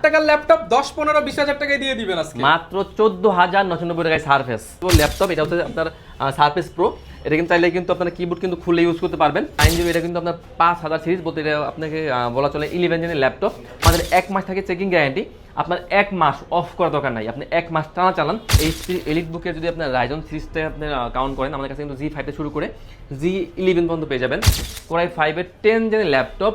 টাকার ল্যাপটপ 10-15-20 হাজার টাকায় দিয়ে দিবেন আজকে মাত্র 14,990 টাকায় সারফেস ল্যাপটপ। এটা হচ্ছে আপনার সারফেস প্রো। এটা কিন্তু চাইলে কিন্তু আপনার কিবোর্ড কিন্তু খুলে ইউজ করতে পারবেন। 9GB এটা কিন্তু আপনার 5000 সিরিজ বলতে এটা আপনাকে বলা চলে 11 জেনের ল্যাপটপ। আমাদের 1 মাস থাকে চেকিং গ্যারান্টি। আপনার 1 মাস অফ করার দরকার নাই, আপনি 1 মাস টানা চালান। এইচপি এলিট বুকে যদি আপনার রাইজন সিরিজটা আপনি কাউন্ট করেন, আমাদের কাছে কিন্তু G5 থেকে শুরু করে G11 পর্যন্ত পেয়ে যাবেন। কোরাই 5 এর 10 জেনের laptop,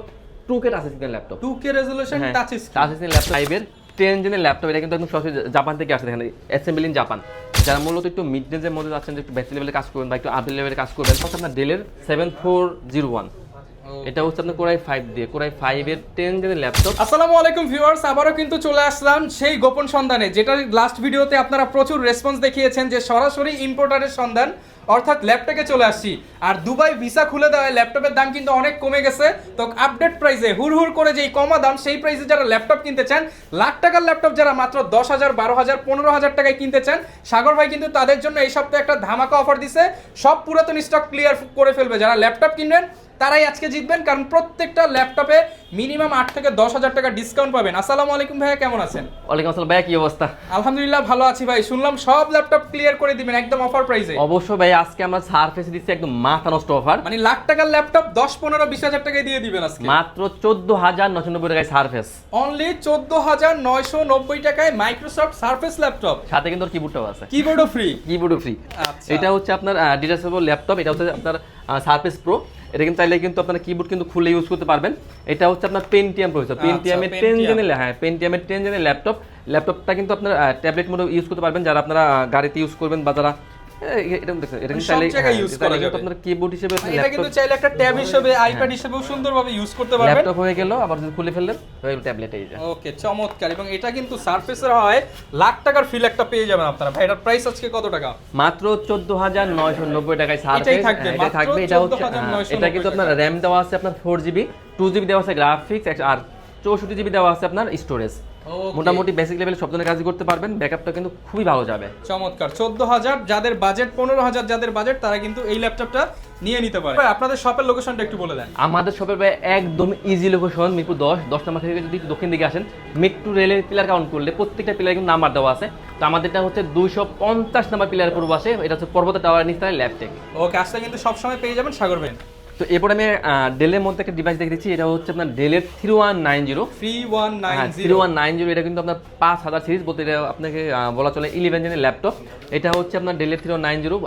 2K touch screen laptop, 2K resolution touch screen laptop. 5 এর 10 জেনের ল্যাপটপ, এটা কিন্তু একদম সরাসরি জাপান থেকে আসছে, এখানে অ্যাসেম্বল ইন জাপান। যারা মূলত একটু মিড রেঞ্জের মধ্যে যাচ্ছেন, একটু বেসিক লেভেলে কাজ করবেন বা একটু আপ লেভেলে কাজ করবেন, তখন আপনার ডেলের 7401 এটা হচ্ছে আপনার কোরাই 5 দিয়ে, কোরাই 5 এর 10 জেনের ল্যাপটপ। আসসালামু আলাইকুম ভিউয়ার্স, আবারও কিন্তু চলে আসলাম সেই গোপন সন্ধানে, যেটা লাস্ট ভিডিওতে আপনারা প্রচুর রেসপন্স দেখিয়েছেন যে সরাসরি ইম্পোর্টারের সন্ধান, অর্থাৎ ল্যাপটপে চলে আসছি। আর দুবাই ভিসা খুলে দেওয়ায় ল্যাপটপের দাম কিন্তু অনেক কমে গেছে। তো আপডেট প্রাইসে হুড় করে যেই কমা দাম, সেই প্রাইসে যারা ল্যাপটপ কিনতে চান, লাখ টাকার ল্যাপটপ যারা মাত্র 10,000, 12,000, 15,000 টাকায় কিনতে চান, সাগর ভাই কিন্তু তাদের জন্য এই সপ্তাহে একটা ধামাকা অফার দিছে। সব পুরাতন স্টক ক্লিয়ার করে ফেলবে। যারা ল্যাপটপ কিনবেন তারাই আজকে জিতবেন, কারণ প্রত্যেকটা ল্যাপটপে মিনিমাম 8 থেকে 10,000 টাকা ডিসকাউন্ট পাবেন। আসসালামু আলাইকুম ভাইয়া, কেমন আছেন? ওয়ালাইকুম আসসালাম ভাইয়া, কি অবস্থা? আলহামদুলিল্লাহ ভালো আছি ভাই। শুনলাম সব ল্যাপটপ ক্লিয়ার করে দিবেন একদম অফার প্রাইসে। অবশ্যই ভাই, আজকে আমরা সারফেস দিচ্ছি একদম মাথা নষ্ট অফার। মানে লাখ টাকার ল্যাপটপ 10-15-20 হাজার টাকায় দিয়ে দিবেন আজকে মাত্র 14,990 টাকায় সারফেস। অনলি 14,990 টাকায় মাইক্রোসফট সারফেস ল্যাপটপ, সাথে কিন্তু কিবোর্ডটাও আছে, কিবোর্ডও ফ্রি। কিবোর্ডও ফ্রি। এটা হচ্ছে আপনার ডিটাচেবল ল্যাপটপ। এটা হচ্ছে আপনার সারফেস প্রো। এটা কিন্তু চাইলে কিন্তু আপনার কিবোর্ড কিন্তু খুলে ইউজ করতে পারবেন। এটা হচ্ছে আপনার পেন্টিয়াম প্রসেসর, পেন্টিয়ামের 10 জেনের, হ্যাঁ পেন্টিয়ামের 10 জেনের ল্যাপটপ। ল্যাপটপটা কিন্তু আপনার ট্যাবলেট মোডে ইউজ করতে পারবেন, যারা আপনারা গাড়িতে ইউজ করবেন বা যারা এরকম দেখছেন, এটা কিন্তু চাইলে ইউজ করা যাবে। আপনার কিবোর্ড হিসেবে এটা কিন্তু চাইলে একটা ট্যাব হিসেবে, আইপ্যাড হিসেবেও সুন্দরভাবে ইউজ করতে পারবেন। ল্যাপটপ হয়ে গেল, আবার যদি খুলে ফেললেন তাহলে ট্যাবলেট হয়ে যায়। ওকে, চমৎকার। এবং এটা কিন্তু সারফেসের হয় লাখ টাকার ফিল একটা পেয়ে যাবেন আপনারা। ভাই এটার প্রাইস আজকে কত টাকা? মাত্র 14,990 টাকায় সারফেস। এটাই থাকবে, এটা থাকবে। এটা হচ্ছে এটা কিন্তু আপনার র‍্যাম দেওয়া আছে আপনার 4GB, 2GB দেওয়া আছে গ্রাফিক্স, আর 64GB দেওয়া আছে আপনার স্টোরেজ। মোটামুটি বেসিক লেভেলে সব ধরনের কাজই করতে পারবেন। ব্যাকআপটা কিন্তু খুবই ভালো যাবে। চমৎকার। 14,000 যাদের বাজেট, 15,000 যাদের বাজেট, তারা কিন্তু এই ল্যাপটপটা নিয়ে নিতে পারে। ভাই আপনাদের শপের লোকেশনটা একটু বলে দেন। আমাদের শপের ভাই একদম ইজি লোকেশন, মিরপুর 10 নম্বর থেকে যদি দক্ষিণ দিকে আসেন, মেট্রো রেলের পিলার কাউন্ট করলে প্রত্যেকটা পিলারে কিন্তু নাম্বার দেওয়া আছে। তো আমাদেরটা হচ্ছে 250 নম্বর পিলার পূর্ব আসে। এটা হচ্ছে পর্বত টাওয়ার নিচে ল্যাপটেক। ওকে, আসলে কিন্তু সবসময় পেয়ে যাবেন সাগর ভাই। তো এরপর আমি ডেলের মধ্যে একটা ডিভাইস দেখে দিচ্ছি। এটা হচ্ছে আপনার ডেলের 3190। এটা কিন্তু আপনার 5000 সিরিজ বলতে এটা আপনাকে বলা চলে 11 জেনের ল্যাপটপ। এটা হচ্ছে আপনার ডেলের 3190,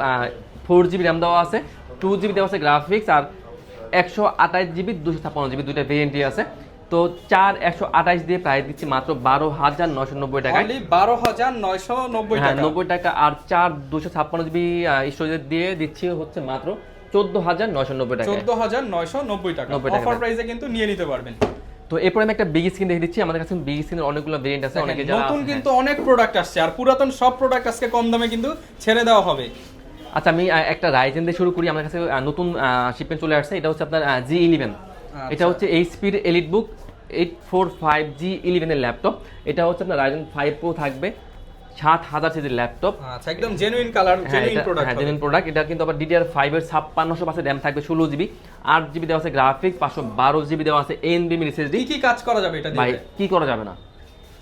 4GB র্যাম দেওয়া আছে, 2GB দেওয়া আছে গ্রাফিক্স, আর 128GB 256GB দুইটা ভেরিয়েন্টই আছে। তো 128 দিয়ে প্রাইস দিচ্ছি মাত্র 12,990 টাকায়। 12,990 টাকা, 90 টাকা। আর 256GB স্টোরেজ দিয়ে দিচ্ছি হচ্ছে মাত্র 14,990 টাকা। 14,990 টাকা অফার প্রাইসে কিন্তু নিয়ে নিতে পারবেন। তো এরপর আমি একটা বিগ স্ক্রিন দেখে দিচ্ছি। আমাদের কাছে বিগ স্ক্রিনের অনেকগুলো ভেরিয়েন্ট আছে, অনেকে যারা নতুন কিন্তু অনেক প্রোডাক্ট আসছে, আর পুরাতন সব প্রোডাক্ট আজকে কম দামে কিন্তু ছেড়ে দেওয়া হবে। আচ্ছা, আমি একটা রাইজেন দিয়ে শুরু করি। আমার কাছে নতুন শিপমেন্ট চলে আসছে। এটা হচ্ছে আপনার G11। এটা হচ্ছে এইচপির এলিট বুক 845 G11 এর ল্যাপটপ। এটা হচ্ছে আপনার রাইজেন 5 প্রো থাকবে, 7000 সিরিজের ল্যাপটপ। আচ্ছা, একদম জেনুইন কালার, জেনুইন প্রোডাক্ট। হ্যাঁ, জেনুইন প্রোডাক্ট। এটা কিন্তু আবার DDR5 এর 5600 র‍্যাম থাকবে, 16GB, 8GB দেওয়া আছে গ্রাফিক্স, 512GB দেওয়া আছে NVMe SSD। কি কাজ করা যাবে এটা দিয়ে? ভাই কি করা যাবে না,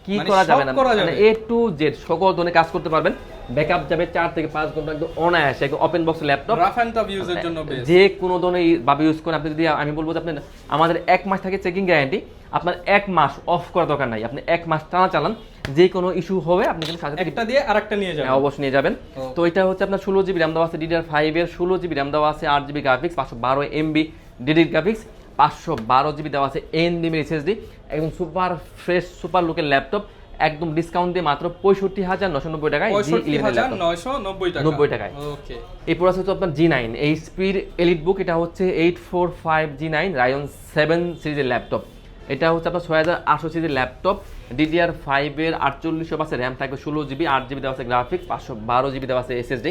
কি করা যাবে না, মানে A to Z সকল ধরনের কাজ করতে পারবেন। ব্যাকআপ যাবে 4 থেকে 5 ঘন্টা, একদম অনায়াসে, একদম open box laptop, rough and tough ইউজের জন্য বেস্ট। যে কোনো ধরনের ভাবে ইউজ করেন আপনি। যদি আমি বলবো যে আপনি, আমাদের 1 মাস থাকে চেকিং গ্যারান্টি, আপনার 1 মাস অফ করার দরকার নাই, আপনি 1 মাস টানা চালান, যে কোনো ইস্যু হবে আপনি কিন্তু সাথে একটা দিয়ে আরেকটা নিয়ে যাবেন। অবশ্যই নিয়ে যাবেন। তো এটা হচ্ছে আপনার 16GB র্যাম দেওয়া আছে, DDR5 এর 16GB র্যাম দেওয়া আছে, 8GB graphics, 512MB DDR graphics, 512GB দেওয়া আছে NVMe SSD। একদম সুপার ফ্রেশ, সুপার লুকের ল্যাপটপ, একদম ডিসকাউন্ট দিয়ে মাত্র 65,990 টাকায়, 65,990 টাকায়। ওকে, এরপর আছে হচ্ছে আপনার G9 এইচপির এলিট বুক। এটা হচ্ছে 845 G9 রাইজন 7 সিরিজের ল্যাপটপ। এটা হচ্ছে আপনার 6800 সিরিজের ল্যাপটপ, DDR5 এর 4800 আছে র্যাম থাকবে, 16GB, 8GB দেওয়া আছে গ্রাফিক্স, 512GB দেওয়া আছে SSD।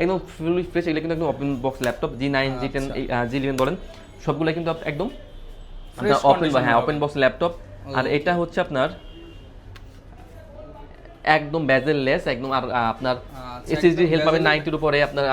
একদম ফুলি ফ্রেশ। এগুলো কিন্তু একদম open box laptop. G9, G10, G11 বলেন, সবগুলো কিন্তু একদম ওপেন বক্স ল্যাপটপ। আর এটা হচ্ছে আপনার একদম বেজেল লেস, একদম। আর আপনার এসএসডি হেল্প পাবেন bezel- 90 এর উপরে আপনার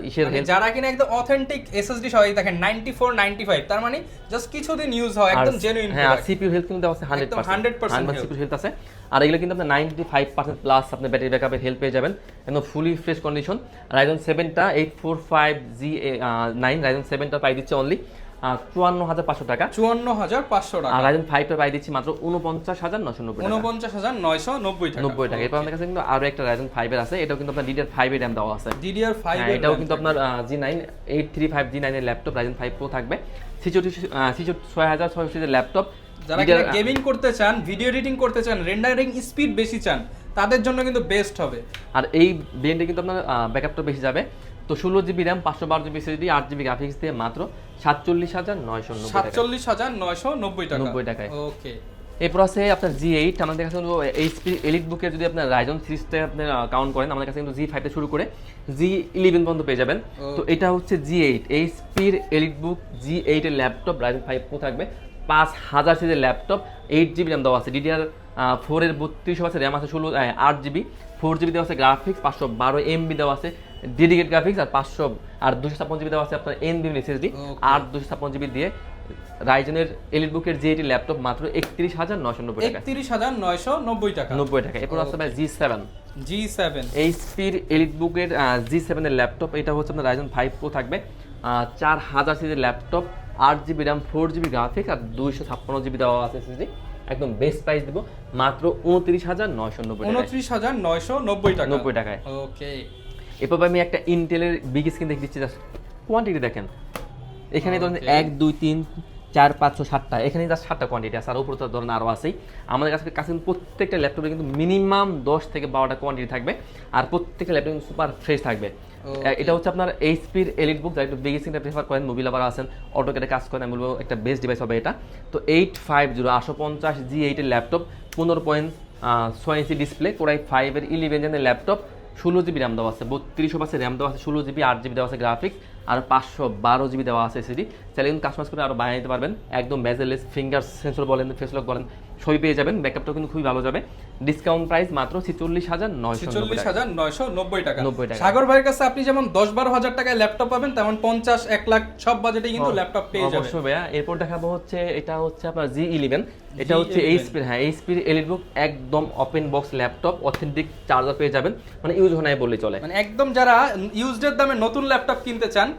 ইসের মানে হেল্প যারা কিনা একদম অথেন্টিক এসএসডি সবাই দেখেন 94 95, তার মানে জাস্ট কিছুদিন ইউজ হয়, একদম জেনুইন হ্যাঁ আর সিপিইউ হেলথ কিন্তু আছে 100% সিপিইউ হেলথ আছে। আর এগুলো কিন্তু আপনার 95% প্লাস আপনার ব্যাটারি ব্যাকআপের হেল্প পেয়ে যাবেন, একদম ফুলি ফ্রেশ কন্ডিশন। Ryzen 7টা 845G9 Ryzen 7টা পাই দিচ্ছে অনলি 54,500 টাকা, 54,500 টাকা, আর Ryzen 5টা পাই দিচ্ছি মাত্র 49,990 টাকা, 49,990 টাকা। 90 টাকা। এরপর আমাদের কাছে কিন্তু আরো একটা Ryzen 5 এর আছে, এটাও কিন্তু আপনার DDR5 এর RAM দেওয়া আছে। DDR5 হ্যাঁ, এর এটাও RAM কিন্তু আপনার G9 835G9 এর ল্যাপটপ Ryzen 5 Pro থাকবে, 66,600 এর ল্যাপটপ। যারা কিনা গেমিং করতে চান, ভিডিও এডিটিং করতে চান, রেন্ডারিং স্পিড বেশি চান, তাদের জন্য কিন্তু বেস্ট হবে। আর এই ব্র্যান্ডে কিন্তু আপনার ব্যাকআপটা বেশি যাবে। তো 16GB RAM 512GB SSD 8GB graphics দিয়ে মাত্র 47,990 টাকা, 47,990 টাকা, 90 টাকায়। ওকে। এরপর আছে আপনার G8, আমাদের কাছে কিন্তু HP এলিট বুকের যদি আপনার Ryzen সিরিজটা আপনি কাউন্ট করেন, আমাদের কাছে কিন্তু G5 থেকে শুরু করে G11 পর্যন্ত পেয়ে যাবেন। তো এটা হচ্ছে G8 HP এলিট বুক G8 এর ল্যাপটপ Ryzen 5 Pro থাকবে, 5000 সিরিজের ল্যাপটপ, 8GB RAM দেওয়া আছে, DDR4 এর 32 আছে, RAM আছে 8GB, 4GB দেওয়া আছে, গ্রাফিক্স 512 MB দেওয়া আছে ডেডিকেট গ্রাফিক্স, আর 256GB দেওয়া আছে আপনার NVMe SSD, আর 256GB দিয়ে রাইজেনের এলিট বুকের G8 ল্যাপটপ মাত্র 31,990 টাকা, 31,990 টাকা, 90 টাকা। এরপর আছে ভাই G7 HP এলিট বুকের G7 এর ল্যাপটপ, এটা হচ্ছে আপনার Ryzen 5 Pro থাকবে, 4000 সিরিজের laptop, 8GB RAM 4GB graphics, আর 256GB দেওয়া আছে SSD। একদম বেস্ট প্রাইস দিব মাত্র 29,990 টাকা, 29,990 টাকা, 90 টাকায়। ওকে। এরপর আমি একটা ইন্টেলের বিগ স্ক্রিন দেখে দিচ্ছি, জাস্ট কোয়ান্টিটি দেখেন, এখানে ধরেন 1 2 3 4 5 6 7টা, এখানে জাস্ট 7টা কোয়ান্টিটি আছে, আর উপরে তো ধরেন আরও আছেই। আমাদের কাছে কিন্তু প্রত্যেকটা ল্যাপটপে কিন্তু মিনিমাম 10 থেকে 12টা কোয়ান্টিটি থাকবে, আর প্রত্যেকটা ল্যাপটপ কিন্তু সুপার ফ্রেশ থাকবে। এটা হচ্ছে আপনার এইচপির এলিট বুক, যারা একটু বিগ স্ক্রিনটা প্রেফার করেন, মুভি লাভার আছেন, অটোকেটে কাজ করেন, আমি বলবো একটা বেস্ট ডিভাইস হবে এটা। তো 850 G8 এর ল্যাপটপ, 15.6 ইঞ্চি ডিসপ্লে, কোরাই 5 এর 11 জেনের ল্যাপটপ, 16GB RAM দেওয়া আছে, 32 RAM দেওয়া আছে, 16GB 8GB দেওয়া আছে গ্রাফিক্স, আর 512GB দেওয়া আছে SSD। চাইলে কিন্তু কাস্টমাইজ করে আরও বানিয়ে নিতে পারবেন, একদম বেজেলেস, ফিঙ্গার সেন্সর বলেন, ফেস লক বলেন, সবই পেয়ে যাবেন। ব্যাকআপটাও কিন্তু খুবই ভালো যাবে। ডিসকাউন্ট প্রাইস মাত্র 46,990 টাকা, 90 টাকা। সাগর ভাইয়ের কাছে আপনি যেমন 10-12 হাজার টাকায় ল্যাপটপ পাবেন, তেমন 50-1 লাখ সব বাজেটে কিন্তু ল্যাপটপ পেয়ে যাবেন। অবশ্যই ভাইয়া। এরপর দেখাবো হচ্ছে, এটা হচ্ছে আপনার G11, এটা হচ্ছে এইচপির এলিট বুক, একদম open box laptop, authentic charger পেয়ে যাবেন, মানে ইউজ হয় নাই বললেই চলে। মানে একদম যারা ইউজডের দামে নতুন ল্যাপটপ কিনতে চান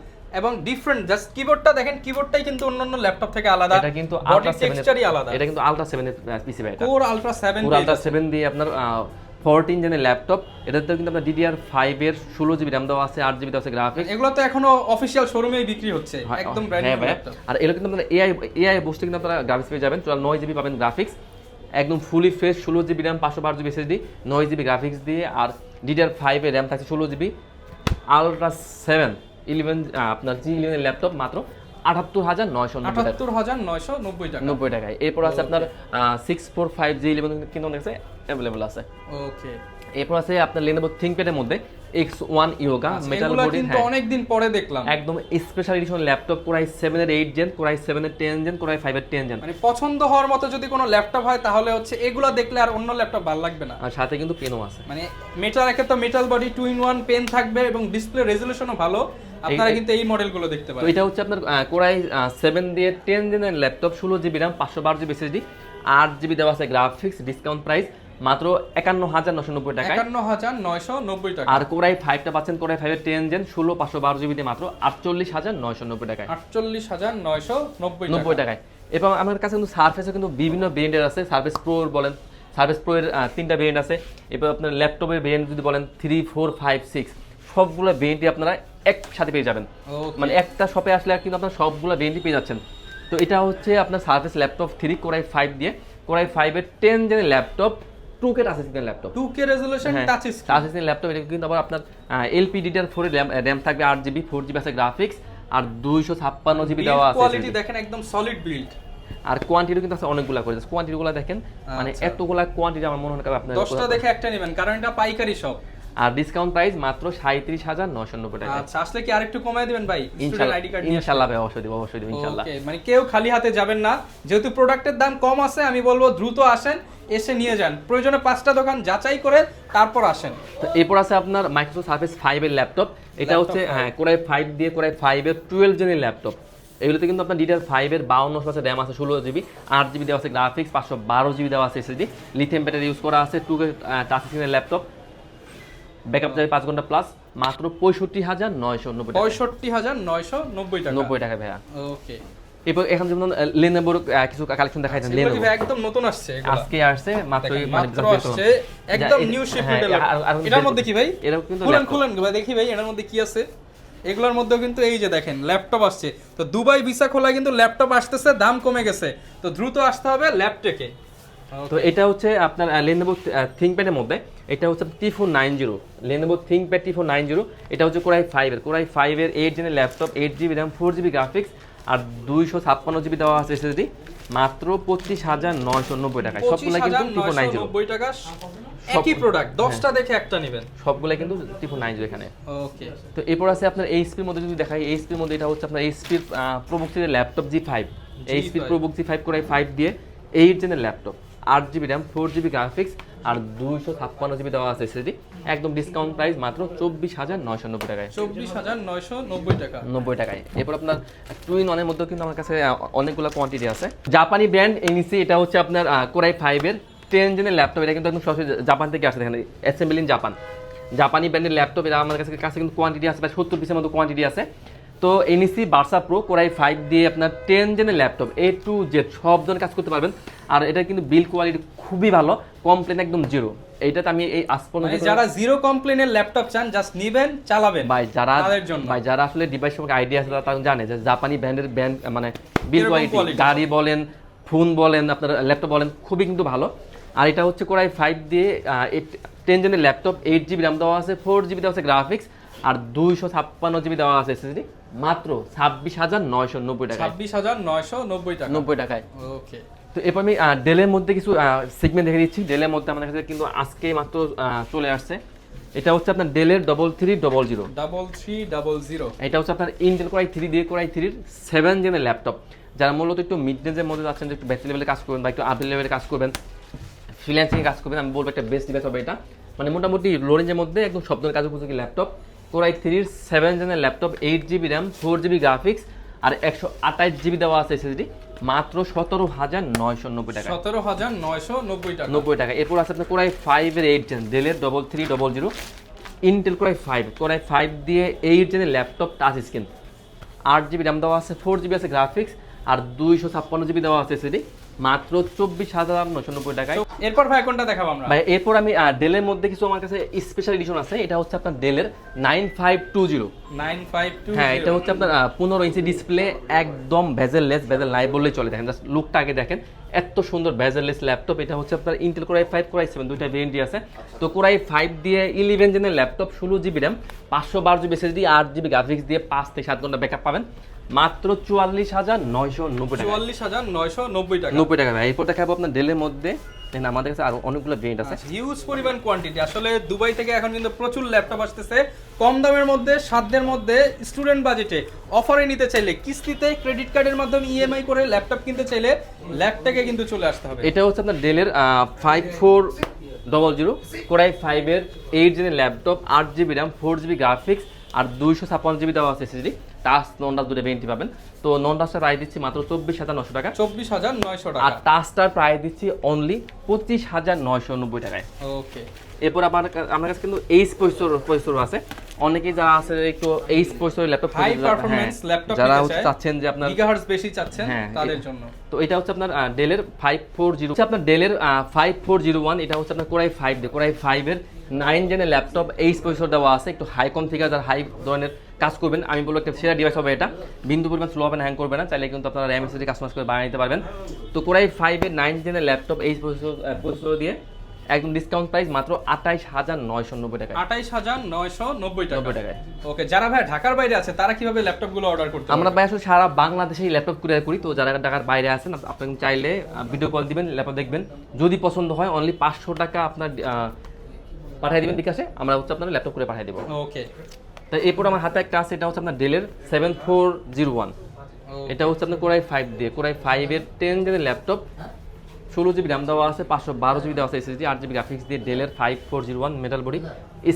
এবং ডিফারেন্ট, জাস্ট কিবোর্ডটা দেখেন, কিবোর্ডটাই কিন্তু অন্যান্য ল্যাপটপ থেকে আলাদা, এটা কিন্তু বডি টেক্সচারই আলাদা। এটা কিন্তু আলট্রা 7 এর পিসি ভাই, এটা কোর আলট্রা 7 কোর আলট্রা 7 দিয়ে আপনার 14 জেনের ল্যাপটপ। এটাতে কিন্তু আপনার DDR5 এর 16GB RAM দেওয়া আছে, 8GB দেওয়া আছে গ্রাফিক্স। এগুলো তো এখনো অফিশিয়াল শোরুমেই বিক্রি হচ্ছে, একদম ব্র্যান্ড নিউ ল্যাপটপ। আর এগুলো কিন্তু আপনারা এআই বুস্টে কিন্তু আপনারা গ্রাফিক্স পেয়ে যাবেন, 9GB পাবেন গ্রাফিক্স, একদম fully fresh, 16GB RAM 512GB SSD, 9GB graphics দিয়ে, আর DDR5 এর RAM থাকছে 16GB, আলট্রা 7 11 আপনার G11 এর ল্যাপটপ মাত্র 78,990 টাকা, 90 টাকায়। এরপর আছে আপনার 645G11 কিন্তু অনেক অ্যাভেলেবল আছে। ওকে। এরপর আছে আপনার Lenovo ThinkPad এর মধ্যে X1 Yoga মেটাল এগুলো বডি, কিন্তু অনেক দিন পরে দেখলাম, একদম স্পেশাল এডিশন ল্যাপটপ, কোরাই 7 এর 8 জেন, কোরাই 7 এর 10 জেন, কোরাই 5 এর 10 জেন। মানে পছন্দ হওয়ার মতো যদি কোনো ল্যাপটপ হয়, তাহলে হচ্ছে এগুলো দেখলে আর অন্য ল্যাপটপ ভালো লাগবে না। আর সাথে কিন্তু পেনও আছে, মানে মেটাল, একটা তো মেটাল বডি 2-in-1 পেন থাকবে, এবং ডিসপ্লে রেজোলিউশনও ভালো। আপনারা কিন্তু এই মডেলগুলো দেখতে তো পারেন। এটা হচ্ছে আপনার কোরাই 7 দিয়ে 10 জেনের laptop, 16GB RAM 512GB SSD, 8GB দেওয়া আছে গ্রাফিক্স। ডিসকাউন্ট প্রাইস মাত্র 51,990 টাকায়, 51,990 টাকা। আর কোরাই 5টা পাচ্ছেন, কোরাই 5 এর 10 জেন 16 512GB দিয়ে মাত্র 48,990 টাকায়, 48,990 টাকায়। এবং আমার কাছে কিন্তু সারফেসও কিন্তু বিভিন্ন ব্র্যান্ডের আছে, সারফেস প্রো বলেন, সারফেস প্রো এর 3টা ভেরিয়েন্ট আছে। এবার আপনার ল্যাপটপের ভেরিয়েন্ট যদি বলেন 3 4 5 6, সবগুলো ভেরিয়েন্টই আপনারা একসাথে পেয়ে যাবেন, মানে একটা শপে আসলে কিন্তু আপনারা সবগুলো ভেরিয়েন্টই পেয়ে যাচ্ছেন। তো এটা হচ্ছে আপনার সারফেস ল্যাপটপ 3 কোরাই 5 দিয়ে, কোরাই 5 এর 10 জেনের laptop, 2K touch screen laptop, 2K resolution touch screen laptop. এটা কিন্তু আবার আপনার LPDDR4 এর RAM থাকবে, 8GB 4GB আছে গ্রাফিক্স, আর 256GB দেওয়া আছে। কোয়ালিটি দেখেন, একদম সলিড বিল্ড। আর কোয়ান্টিটি কিন্তু আছে অনেকগুলা করে, কোয়ান্টিটিগুলো দেখেন, মানে এতগুলা কোয়ান্টিটি আমার মনে হয় আপনার 10টা দেখে একটা নেবেন, কারণ এটা পাইকারি শপ। আর ডিসকাউন্ট প্রাইস মাত্র 37,990 টাকা। আচ্ছা, আসলে কি আরেকটু কমায় দিবেন ভাই? স্টুডেন্ট আইডি কার্ড নিয়ে ইনশাআল্লাহ ভাই, অবশ্যই দিব ইনশাআল্লাহ। ওকে, মানে কেউ খালি হাতে যাবেন না, যেহেতু প্রোডাক্টের দাম কম আছে, আমি বলবো দ্রুত আসেন, এসে নিয়ে যান, প্রয়োজনে 5টা দোকান যাচাই করে তারপর আসেন। তো এরপর আছে আপনার মাইক্রোসফট সার্ফেস 5 এর ল্যাপটপ। এটা হচ্ছে হ্যাঁ কোরাই 5 দিয়ে কোরাই 5 এর 12 জেনের ল্যাপটপ। এগুলোতে কিন্তু আপনার ডিডিআর 5 এর 52 আছে র্যাম আছে, 16 জিবি, 8 জিবি দেওয়া আছে গ্রাফিক্স, 512 জিবি দেওয়া আছে এসএসডি, লিথিয়াম ব্যাটারি ইউজ করা আছে, 2 টাচ স্ক্রিনের ল্যাপটপ, ব্যাকআপ যাবে 5 ঘন্টা প্লাস, মাত্র 65,990 টাকা। 65,990 টাকা। 90 টাকা ভাইয়া। ওকে, এরপর এখন যেমন লেনোভোর কিছু কালেকশন দেখাই দেন। এগুলো কি লেনোভো একদম নতুন আসছে? এগুলো আজকে আসছে মাত্রই, মাত্র আসছে, একদম নিউ শিপমেন্টের। এটার মধ্যে কি ভাই? এরকম কিন্তু খুলেন ভাই, দেখি ভাই এটার মধ্যে কি আছে। এগুলোর মধ্যেও কিন্তু এই যে দেখেন ল্যাপটপ আসছে। তো দুবাই ভিসা খোলা কিন্তু ল্যাপটপ আসতেছে, দাম কমে গেছে, তো দ্রুত আসতে হবে ল্যাপটেকে। তো এটা হচ্ছে আপনার Lenovo ThinkPad এর মধ্যে, এটা হচ্ছে T490, Lenovo ThinkPad T490। এটা হচ্ছে কোরাই 5 এর 8 জেনের laptop, 8 GB RAM, 4 GB graphics আর 256 জিবি দেওয়া আছে এসএসডি, মাত্র 25,990 টাকায়। সবগুলো কিন্তু T490 টাকা। একই প্রোডাক্ট, 10টা দেখে একটা নেবেন, সবগুলো কিন্তু T490 এখানে। ওকে, তো এরপর আছে আপনার এইচপি এর মধ্যে যদি দেখাই, এইচপি এর মধ্যে এটা হচ্ছে আপনার এইচপি প্রোবুক সিরিজের laptop G5, HP ProBook G5 core i 5 দিয়ে 8 জেনের laptop, 8 GB RAM, 4 GB graphics আর 256 জিবি দেওয়া আছে এসএসডি, একদম ডিসকাউন্ট প্রাইস মাত্র 24,990 টাকায়। 24,990 টাকা। 90 টাকায়। এরপর আপনার টুইন ওয়ানের মধ্যে কিন্তু আমার কাছে অনেকগুলো কোয়ান্টিটি আছে। জাপানি ব্র্যান্ড এনইসি, এটা হচ্ছে আপনার কোরাই 5 এর 10 জেনের ল্যাপটপ। এটা কিন্তু একদম সরাসরি জাপান থেকে আসে, দেখেন অ্যাসেম্বল ইন জাপান, জাপানি ব্র্যান্ডের ল্যাপটপ। এটা আমার কাছে কিন্তু কোয়ান্টিটি আছে প্রায় 70 পিসের মতো কোয়ান্টিটি আছে। তো এনইসি বার্সা প্রো কোরাই 5 দিয়ে আপনার 10 জেনের ল্যাপটপ, A to Z সব ধরনের কাজ করতে পারবেন। আর এটা কিন্তু বিল্ড কোয়ালিটি খুবই ভালো, কমপ্লেন একদম জিরো। এইটাতে আমি এই যারা জিরো কমপ্লেনের ল্যাপটপ চান, জাস্ট নিবেন, চালাবেন ভাই, যারা আসলে ডিভাইস সম্পর্কে আইডিয়া আছে তারা জানে যে জাপানি ব্র্যান্ডের মানে বিল্ড কোয়ালিটি, গাড়ি বলেন, ফোন বলেন, আপনার ল্যাপটপ বলেন, খুবই কিন্তু ভালো। আর এটা হচ্ছে কোরাই 5 দিয়ে 10 জেনের ল্যাপটপ, 8 জিবি র্যাম দেওয়া আছে, 4 জিবি দেওয়া আছে গ্রাফিক্স আর 256 জিবি দেওয়া আছে এসএসডি, মাত্র 26,990 টাকা। 26,990 টাকা। 90 টাকায়। ওকে, তো এরপর আমি ডেলের মধ্যে কিছু সেগমেন্ট দেখে দিচ্ছি। ডেলের মধ্যে আমাদের কাছে কিন্তু আজকে মাত্র চলে আসছে। এটা হচ্ছে আপনার ডেলের 3300। এটা হচ্ছে আপনার ইন্টেল কোরাই 3 দিয়ে কোরাই 3 7 জেনের ল্যাপটপ। যারা মূলত একটু মিড রেঞ্জের মধ্যে যাচ্ছেন, একটু ব্যাটারি লেভেলে কাজ করবেন বা একটু আপডেট লেভেলে কাজ করবেন, ফ্রিল্যান্সিং কাজ করবেন, আমি বলবো একটা বেস্ট ডিভাইস হবে এটা। মানে মোটামুটি লো রেঞ্জের মধ্যে একদম সব ধরনের কাজ উপযোগী ল্যাপটপ। কোরাই 3 7 জেনের laptop, 8 GB RAM, 4 GB graphics আর 128 জিবি দেওয়া আছে এসএসডি, মাত্র 17,990 টাকা। 17,990 টাকা। 90 টাকা। এরপর আছে আপনার কোরাই 5 এর 8 জেন, ডেলের 3300, ইন্টেল কোরাই 5 দিয়ে 8 জেনের laptop, touch screen, 8 GB RAM দেওয়া আছে, 4 জিবি আছে গ্রাফিক্স আর 256 জিবি দেওয়া আছে এসএসডি, মাত্র 24,990 টাকায়। এরপর ভাই কোনটা দেখাবো আমরা? ভাই এরপর আমি ডেলের মধ্যে কিছু আমার কাছে স্পেশাল এডিশন আছে। এটা হচ্ছে আপনার ডেলের 9520। হ্যাঁ, এটা হচ্ছে আপনার 15 ইঞ্চি ডিসপ্লে, একদম ভেজেললেস, ভেজেল নাই বললেই চলে। দেখেন জাস্ট লুকটা আগে দেখেন, এত সুন্দর ভেজেললেস ল্যাপটপ। এটা হচ্ছে আপনার ইন্টেল কোরাই 5 কোরাই 7 দুইটা ভেরিয়েন্টই আছে। তো কোরাই 5 দিয়ে 11 জেনের laptop, 16 GB RAM, 512 GB SSD, 8 GB graphics দিয়ে 5 থেকে 7 ঘন্টা ব্যাকআপ পাবেন, মাত্র 44,990 টাকা। 44,990 টাকা। 90 টাকা ভাই। এরপর দেখাবো আপনার ডেলের মধ্যে, আমাদের কাছে আরো অনেকগুলো ভেরিয়েন্ট আছে, হিউজ পরিমাণ কোয়ান্টিটি। আসলে দুবাই থেকে এখন কিন্তু প্রচুর ল্যাপটপ আসতেছে কম দামের মধ্যে, সাধ্যের মধ্যে, স্টুডেন্ট বাজেটে। অফারে নিতে চাইলে, কিস্তিতে, ক্রেডিট কার্ডের মাধ্যমে ইএমআই করে ল্যাপটপ কিনতে চাইলে ল্যাপটপে কিন্তু চলে আসতে হবে। এটা হচ্ছে আপনার ডেলের 5400 কোরাই 5 এর 8 জেনের laptop, 8 GB RAM, 4 GB graphics আর 256 জিবি দেওয়া আছে এসএসডি, টাচ নন টাচ দুটো ভেরিয়েন্ট পাবেন। তো নন টাচটার প্রাইস দিচ্ছি মাত্র 24,900 টাকা। 24,900 টাকা। আর টাচটার প্রাইস দিচ্ছি অনলি 25,990 টাকায়। ওকে, এরপর আমার কাছে কিন্তু এইচ প্রসেসর আছে। অনেকেই যারা আছে একটু এইচ প্রসেসরের ল্যাপটপ, হাই পারফরম্যান্স ল্যাপটপ যারা চাচ্ছেন যে আপনার গিগাহার্টজ বেশি চাচ্ছেন, তাদের জন্য। তো এটা হচ্ছে আপনার ডেলের 5400, হচ্ছে আপনার ডেলের 5401। এটা হচ্ছে আপনার কোরাই 5 দিয়ে কোরাই 5 এর 9 জেনের ল্যাপটপ, এইচ প্রসেসর দেওয়া আছে, একটু হাই কনফিগার, যারা হাই ধরনের কাজ করবেন, আমি বলবো একটা সেরা ডিভাইস হবে এটা। বিন্দু পরিমাণ স্লো হবে না, হ্যাং করবে না, চাইলে কিন্তু আপনারা র্যাম এসএসডি কাস্টমাইজ করে বানিয়ে নিতে পারবেন। তো কোরাই 5 এর 9 জেনের ল্যাপটপ, এইচ প্রসেসর দিয়ে একদম ডিসকাউন্ট প্রাইস মাত্র 28,990 টাকা। 28,990 টাকা। ওকে, যারা ভাই ঢাকার বাইরে আছে তারা কিভাবে ল্যাপটপগুলো অর্ডার করতে আমরা ভাই আসলে সারা বাংলাদেশেই ল্যাপটপ কুরিয়ার করি। তো যারা ঢাকার বাইরে আছেন, আপনি চাইলে ভিডিও কল দিবেন, ল্যাপটপ দেখবেন, যদি পছন্দ হয় অনলি 500 টাকা আপনার পাঠিয়ে দিবেন বিকাশে, আমরা হচ্ছে আপনার ল্যাপটপ করে পাঠিয়ে দেবো। ওকে। তো এরপর আমার হাতে একটা আছে, এটা হচ্ছে আপনার ডেলের 7401। এটা হচ্ছে আপনার কোরাই 5 দিয়ে, কোরাই 5-এর 10 জেনের ল্যাপটপ, 16 জিবি র্যাম দেওয়া আছে, 512 জিবি দেওয়া আছে এসএসডি, 8 জিবি গ্রাফিক্স দিয়ে ডেলের 5401 metal body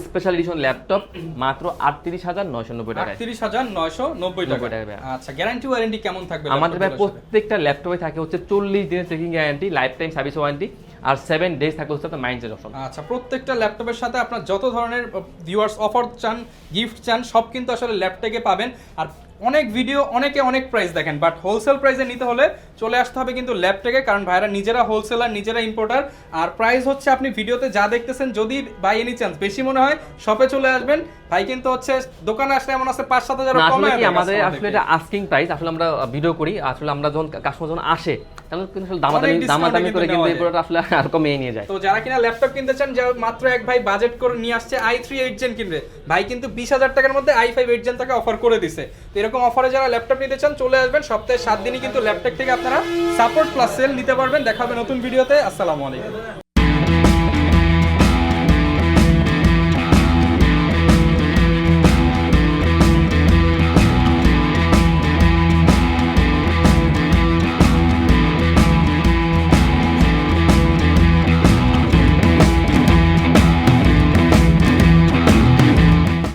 special edition laptop, মাত্র 38,990 টাকায়। 38,990 টাকা। আচ্ছা, গ্যারান্টি ওয়ারেন্টি কেমন থাকবে? আমাদের ভাই প্রত্যেকটা ল্যাপটপে থাকে হচ্ছে 40 দিনের checking guarantee, life time service warranty, আর 7 ডেজ থাকে হচ্ছে আপনার মাইন্ডসেট অপশন। আচ্ছা, প্রত্যেকটা ল্যাপটপের সাথে আপনার যত ধরনের ভিউয়ার্স অফার চান, গিফট চান, সব কিন্তু আসলে ল্যাপটপে পাবেন। আর অনেক ভিডিও, অনেকে অনেক প্রাইস দেখেন, বাট হোলসেল প্রাইসে নিতে হলে চলে আসতে হবে কিন্তু ল্যাপটপে, কারণ ভাইরা নিজেরা হোলসেলার, নিজেরা ইম্পোর্টার। আর প্রাইস হচ্ছে আপনি ভিডিওতে যা দেখতেছেন, যদি বাই এনি চান্স বেশি মনে হয় শপে চলে আসবেন। ভাই কিন্তু হচ্ছে দোকানে আসলে এমন আছে 5-7 হাজার কমে আসলে কি আমাদের আসলে এটা আস্কিং প্রাইস, আসলে আমরা ভিডিও করি, আসলে আমরা যখন কাস্টমার যখন আসে তাহলে কিন্তু আসলে দামাদামি করে কিন্তু এই প্রোডাক্ট আসলে আর কমিয়ে নিয়ে যায়। তো যারা কিনা ল্যাপটপ কিনতে চান, যে মাত্র এক ভাই বাজেট করে নিয়ে আসছে i3 8 জেন কিনবে, ভাই কিন্তু 20,000 টাকার মধ্যে i5 8 জেন টাকা অফার করে দিছে। তো এরকম অফারে যারা ল্যাপটপ নিতে চান চলে আসবেন, সপ্তাহে 7 দিনই কিন্তু ল্যাপটপ থেকে আপনারা সাপোর্ট প্লাস সেল নিতে পারবেন। দেখা হবে নতুন ভিডিওতে। আসসালামু আলাইকুম।